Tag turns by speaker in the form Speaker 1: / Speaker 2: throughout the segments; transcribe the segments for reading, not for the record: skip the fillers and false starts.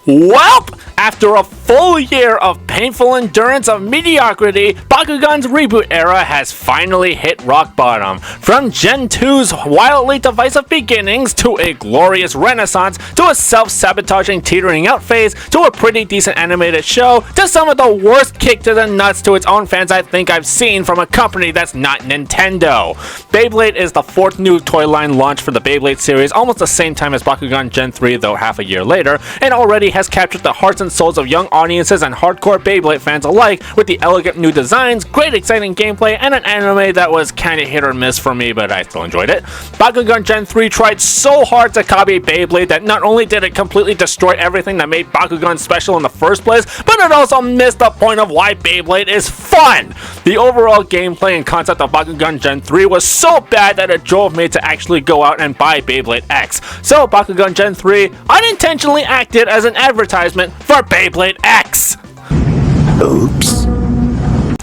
Speaker 1: Welp! After a full year of painful endurance of mediocrity, Bakugan's reboot era has finally hit rock bottom. From Gen 2's wildly divisive beginnings, to a glorious renaissance, to a self-sabotaging teetering out phase, to a pretty decent animated show, to some of the worst kick to the nuts to its own fans I think I've seen from a company that's not Nintendo. Beyblade is the fourth new toy line launched for the Beyblade series, almost the same time as Bakugan Gen 3, though half a year later, and already has captured the hearts and souls of young audiences and hardcore Beyblade fans alike with the elegant new designs, great exciting gameplay, and an anime that was kinda hit or miss for me, but I still enjoyed it. Bakugan Gen 3 tried so hard to copy Beyblade that not only did it completely destroy everything that made Bakugan special in the first place, but it also missed the point of why Beyblade is fun! The overall gameplay and concept of Bakugan Gen 3 was so bad that it drove me to actually go out and buy Beyblade X. So Bakugan Gen 3 unintentionally acted as an advertisement for Beyblade X. Oops.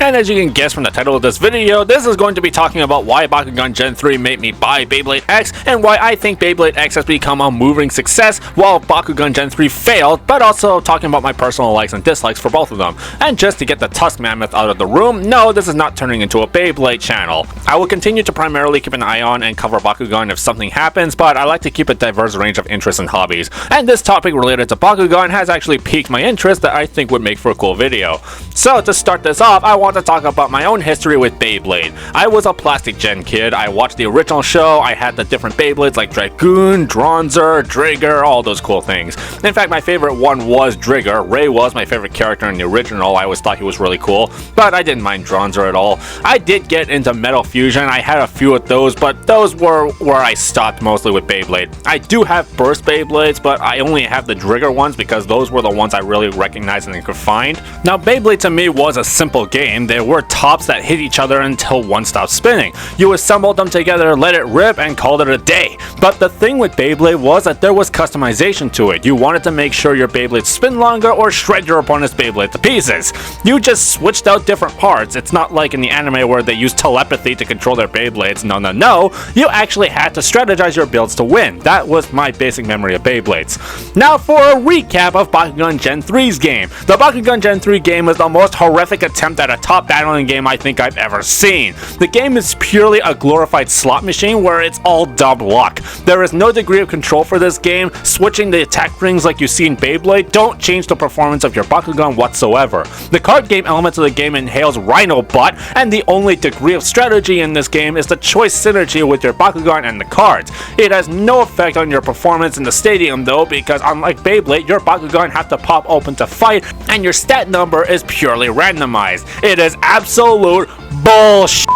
Speaker 1: And as you can guess from the title of this video, this is going to be talking about why Bakugan Gen 3 made me buy Beyblade X, and why I think Beyblade X has become a moving success while Bakugan Gen 3 failed, but also talking about my personal likes and dislikes for both of them. And just to get the Tusk Mammoth out of the room, no, this is not turning into a Beyblade channel. I will continue to primarily keep an eye on and cover Bakugan if something happens, but I like to keep a diverse range of interests and hobbies. And this topic related to Bakugan has actually piqued my interest that I think would make for a cool video. So to start this off, I want to talk about my own history with Beyblade. I was a Plastic Gen kid. I watched the original show. I had the different Beyblades like Dragoon, Dronzer, Drigger, all those cool things. In fact, my favorite one was Drigger. Ray was my favorite character in the original. I always thought he was really cool, but I didn't mind Dronzer at all. I did get into Metal Fusion. I had a few of those, but those were where I stopped mostly with Beyblade. I do have Burst Beyblades, but I only have the Drigger ones because those were the ones I really recognized and could find. Now, Beyblade to me was a simple game. There were tops that hit each other until one stopped spinning. You assembled them together, let it rip, and called it a day. But the thing with Beyblade was that there was customization to it. You wanted to make sure your Beyblade spin longer or shred your opponent's Beyblade to pieces. You just switched out different parts. It's not like in the anime where they use telepathy to control their Beyblades. No. You actually had to strategize your builds to win. That was my basic memory of Beyblades. Now for a recap of Bakugan Gen 3's game. The Bakugan Gen 3 game is the most horrific attempt at a top battling game I think I've ever seen. The game is purely a glorified slot machine where it's all dumb luck. There is no degree of control for this game. Switching the attack rings like you see in Beyblade don't change the performance of your Bakugan whatsoever. The card game elements of the game inhales Rhino Butt, and the only degree of strategy in this game is the choice synergy with your Bakugan and the cards. It has no effect on your performance in the stadium though, because unlike Beyblade, your Bakugan have to pop open to fight, and your stat number is purely randomized. It is absolute bullshit.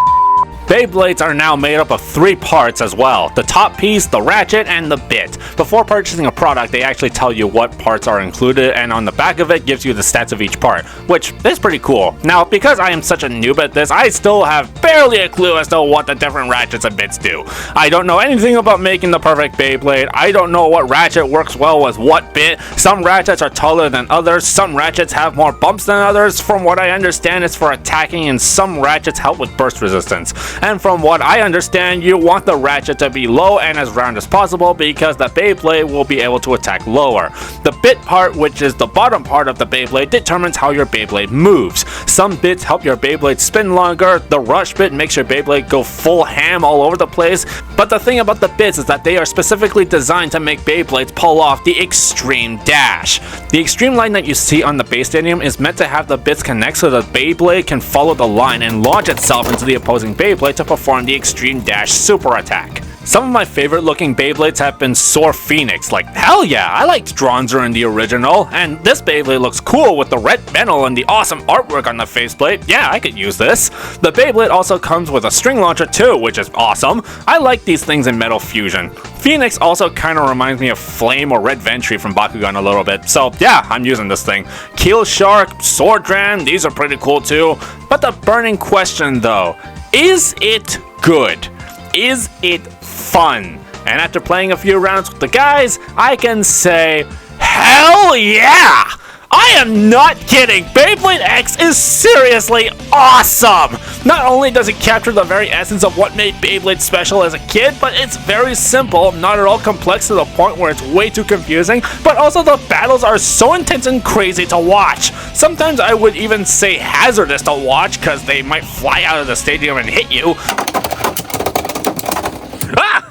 Speaker 1: Beyblades are now made up of 3 parts as well: the top piece, the ratchet, and the bit. Before purchasing a product, they actually tell you what parts are included, and on the back of it gives you the stats of each part, which is pretty cool. Now, because I am such a noob at this, I still have barely a clue as to what the different ratchets and bits do. I don't know anything about making the perfect Beyblade. I don't know what ratchet works well with what bit. Some ratchets are taller than others, some ratchets have more bumps than others. From what I understand, it's for attacking, and some ratchets help with burst resistance. And from what I understand, you want the ratchet to be low and as round as possible because the Beyblade will be able to attack lower. The bit part, which is the bottom part of the Beyblade, determines how your Beyblade moves. Some bits help your Beyblade spin longer. The rush bit makes your Beyblade go full ham all over the place. But the thing about the bits is that they are specifically designed to make Beyblades pull off the extreme dash. The extreme line that you see on the base stadium is meant to have the bits connect so the Beyblade can follow the line and launch itself into the opposing Beyblade to perform the extreme dash super attack. Some of my favorite looking Beyblades have been Soar Phoenix. Like, hell yeah, I liked Dronzer in the original, and this Beyblade looks cool with the red metal and the awesome artwork on the faceplate. Yeah, I could use this. The Beyblade also comes with a string launcher too, which is awesome. I like these things in Metal Fusion. Phoenix also kind of reminds me of Flame or Red Ventry from Bakugan a little bit, so yeah, I'm using this thing. Keel Shark, Sword Dran, these are pretty cool too. But the burning question though, is it good? Is it fun? And after playing a few rounds with the guys, I can say, hell yeah! I am not kidding! Beyblade X is seriously awesome! Not only does it capture the very essence of what made Beyblade special as a kid, but it's very simple, not at all complex to the point where it's way too confusing, but also the battles are so intense and crazy to watch. Sometimes I would even say hazardous to watch because they might fly out of the stadium and hit you. Ah!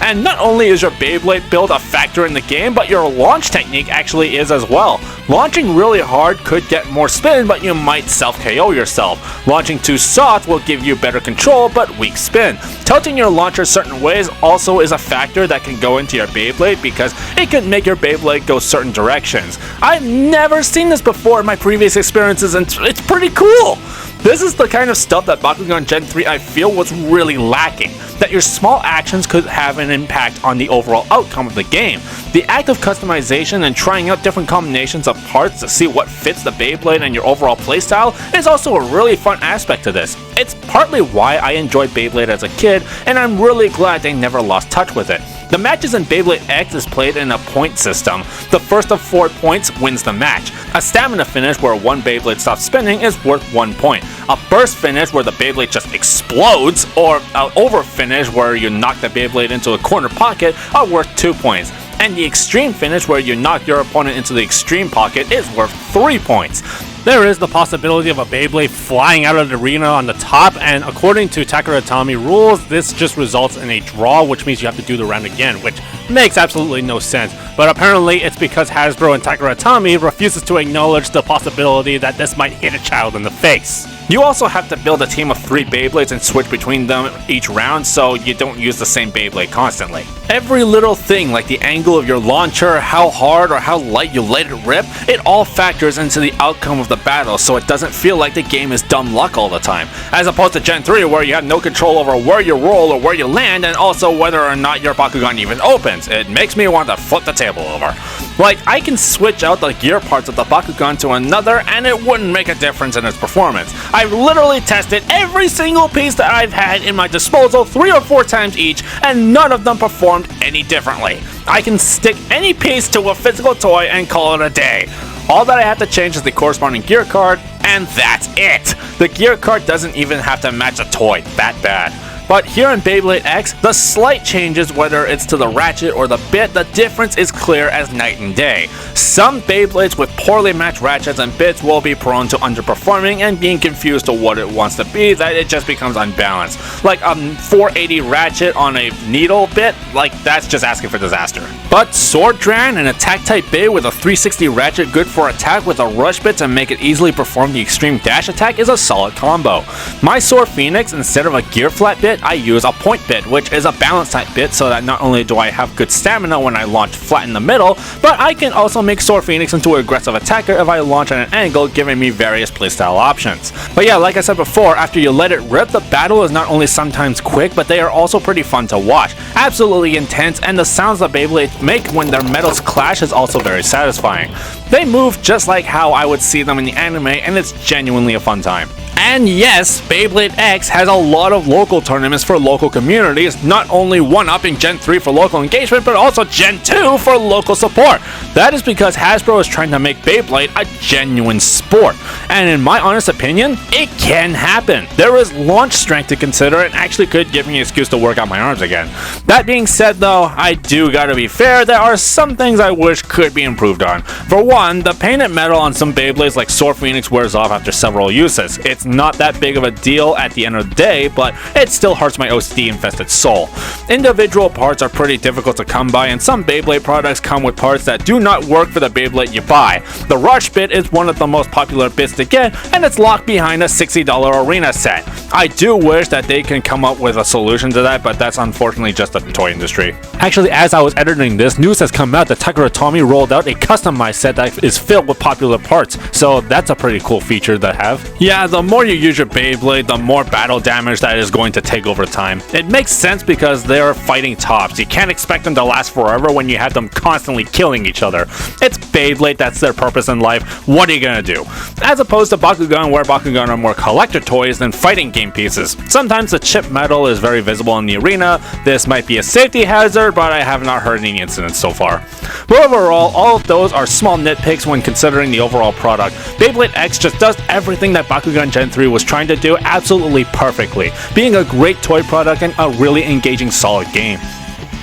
Speaker 1: And not only is your Beyblade build a factor in the game, but your launch technique actually is as well. Launching really hard could get more spin, but you might self-KO yourself. Launching too soft will give you better control, but weak spin. Tilting your launcher certain ways also is a factor that can go into your Beyblade because it can make your Beyblade go certain directions. I've never seen this before in my previous experiences, and it's pretty cool! This is the kind of stuff that Bakugan Gen 3 I feel was really lacking, that your small actions could have an impact on the overall outcome of the game. The act of customization and trying out different combinations of parts to see what fits the Beyblade and your overall playstyle is also a really fun aspect to this. It's partly why I enjoyed Beyblade as a kid, and I'm really glad they never lost touch with it. The matches in Beyblade X is played in a point system. The first of 4 points wins the match. A stamina finish where one Beyblade stops spinning is worth 1 point. A burst finish where the Beyblade just explodes, or an over finish where you knock the Beyblade into a corner pocket are worth 2 points. And the extreme finish where you knock your opponent into the extreme pocket is worth 3 points. There is the possibility of a Beyblade flying out of the arena on the top, and according to Takeratami rules, this just results in a draw, which means you have to do the round again, which makes absolutely no sense. But apparently it's because Hasbro and Takeratami refuses to acknowledge the possibility that this might hit a child in the face. You also have to build a team of 3 Beyblades and switch between them each round so you don't use the same Beyblade constantly. Every little thing, like the angle of your launcher, how hard or how light you let it rip, it all factors into the outcome of the battle, so it doesn't feel like the game is dumb luck all the time. As opposed to Gen 3 where you have no control over where you roll or where you land, and also whether or not your Bakugan even opens. It makes me want to flip the table over. Like, I can switch out the gear parts of the Bakugan to another and it wouldn't make a difference in its performance. I've literally tested every single piece that I've had in my disposal 3 or 4 times each, and none of them performed any differently. I can stick any piece to a physical toy and call it a day. All that I have to change is the corresponding gear card, and that's it! The gear card doesn't even have to match a toy that bad. But here in Beyblade X, the slight changes, whether it's to the ratchet or the bit, the difference is clear as night and day. Some Beyblades with poorly matched ratchets and bits will be prone to underperforming and being confused to what it wants to be, that it just becomes unbalanced. Like a 480 ratchet on a needle bit, like that's just asking for disaster. But Sword Dran, an attack type Bey with a 360 ratchet good for attack with a rush bit to make it easily perform the extreme dash attack, is a solid combo. My Sword Phoenix, instead of a gear flat bit, I use a point bit, which is a balance type bit, so that not only do I have good stamina when I launch flat in the middle, but I can also make Sword Phoenix into an aggressive attacker if I launch at an angle, giving me various playstyle options. But yeah, like I said before, after you let it rip, the battle is not only sometimes quick, but they are also pretty fun to watch. Absolutely intense, and the sounds the Beyblades make when their metals clash is also very satisfying. They move just like how I would see them in the anime, and it's genuinely a fun time. And yes, Beyblade X has a lot of local tournaments for local communities, not only one-upping Gen 3 for local engagement, but also Gen 2 for local support. That is because Hasbro is trying to make Beyblade a genuine sport, and in my honest opinion, it can happen. There is launch strength to consider and actually could give me an excuse to work out my arms again. That being said though, I do gotta be fair, there are some things I wish could be improved on. For one, the painted metal on some Beyblades like Sword Phoenix wears off after several uses. It's not that big of a deal at the end of the day, but it still hurts my OCD-infested soul. Individual parts are pretty difficult to come by, and some Beyblade products come with parts that do not work for the Beyblade you buy. The Rush bit is one of the most popular bits to get, and it's locked behind a $60 arena set. I do wish that they can come up with a solution to that, but that's unfortunately just the toy industry. Actually, as I was editing this, news has come out that Takeratami rolled out a customized set that is filled with popular parts, so that's a pretty cool feature to have. Yeah, the more you use your Beyblade, the more battle damage that is going to take over time. It makes sense because they're fighting tops. You can't expect them to last forever when you have them constantly killing each other. It's Beyblade, that's their purpose in life. What are you gonna do? As opposed to Bakugan, where Bakugan are more collector toys than fighting game pieces. Sometimes the chip metal is very visible in the arena. This might be a safety hazard, but I have not heard any incidents so far. But overall, all of those are small nitpicks when considering the overall product. Beyblade X just does everything that Bakugan Gen 3 was trying to do absolutely perfectly, being a great toy product and a really engaging solid game.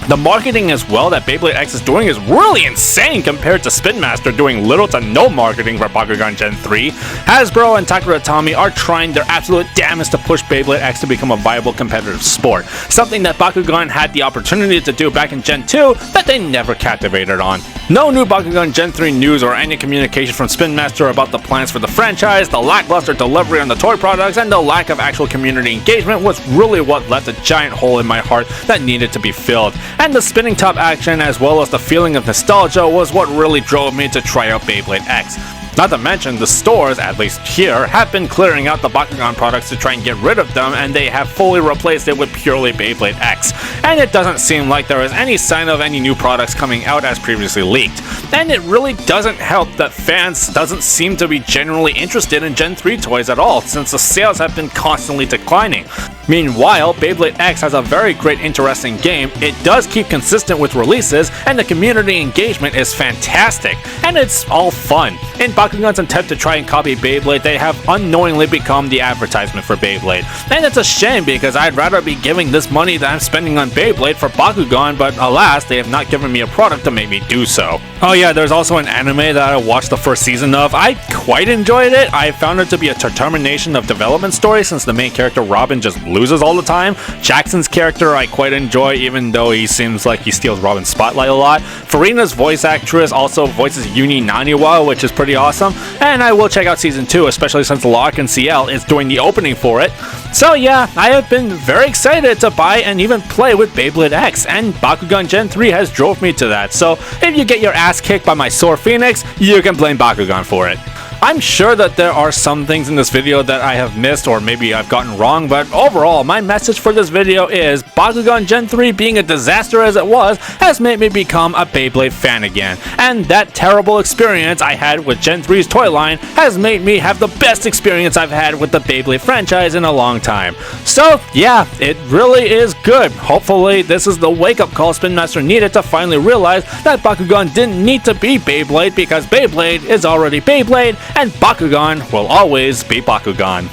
Speaker 1: The marketing as well that Beyblade X is doing is really insane compared to Spin Master doing little to no marketing for Bakugan Gen 3. Hasbro and Takara Tomy are trying their absolute damnedest to push Beyblade X to become a viable competitive sport, something that Bakugan had the opportunity to do back in Gen 2 that they never captivated on. No new Bakugan Gen 3 news or any communication from Spin Master about the plans for the franchise, the lackluster delivery on the toy products, and the lack of actual community engagement was really what left a giant hole in my heart that needed to be filled. And the spinning top action as well as the feeling of nostalgia was what really drove me to try out Beyblade X. Not to mention, the stores, at least here, have been clearing out the Bakugan products to try and get rid of them, and they have fully replaced it with purely Beyblade X. And it doesn't seem like there is any sign of any new products coming out as previously leaked. And it really doesn't help that fans doesn't seem to be genuinely interested in Gen 3 toys at all, since the sales have been constantly declining. Meanwhile, Beyblade X has a very great interesting game, it does keep consistent with releases, and the community engagement is fantastic, and it's all fun. In Bakugan's attempt to try and copy Beyblade, they have unknowingly become the advertisement for Beyblade. And it's a shame because I'd rather be giving this money that I'm spending on Beyblade for Bakugan, but alas, they have not given me a product to make me do so. Oh yeah, there's also an anime that I watched the first season of. I quite enjoyed it. I found it to be a determination of development story since the main character Robin just loses all the time. Jackson's character I quite enjoy even though he seems like he steals Robin's spotlight a lot. Farina's voice actress also voices Yuni Naniwa, which is pretty awesome. And I will check out season 2, especially since Lark and CL is doing the opening for it. So yeah, I have been very excited to buy and even play with Beyblade X, and Bakugan Gen 3 has drove me to that. So if you get your ass kicked by my sore Phoenix, you can blame Bakugan for it. I'm sure that there are some things in this video that I have missed or maybe I've gotten wrong, but overall, my message for this video is Bakugan Gen 3 being a disaster as it was has made me become a Beyblade fan again, and that terrible experience I had with Gen 3's toy line has made me have the best experience I've had with the Beyblade franchise in a long time. So yeah, it really is good. Hopefully this is the wake-up call Spin Master needed to finally realize that Bakugan didn't need to be Beyblade because Beyblade is already Beyblade, and Bakugan will always be Bakugan.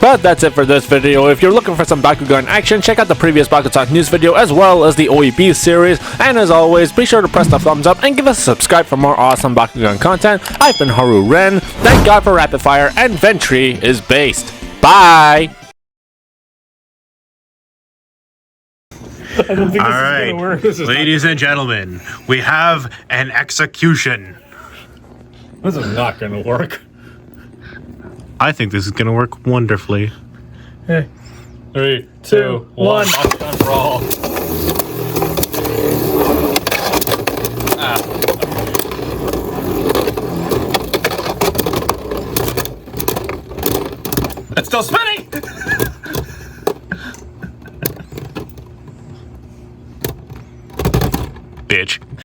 Speaker 1: But that's it for this video. If you're looking for some Bakugan action, check out the previous BakuTalk news video as well as the OEB series. And as always, be sure to press the thumbs up and give us a subscribe for more awesome Bakugan content. I've been Haru Ren, thank God for Rapid Fire, and Ventry is based. Bye!
Speaker 2: I don't think this is gonna work.
Speaker 3: Ladies and gentlemen, we have an execution.
Speaker 2: This is not gonna work.
Speaker 3: I think this is gonna work wonderfully.
Speaker 2: Hey. 3, 2, 1.
Speaker 1: Bakugan Brawl.
Speaker 2: It's still spinning!
Speaker 3: Bitch.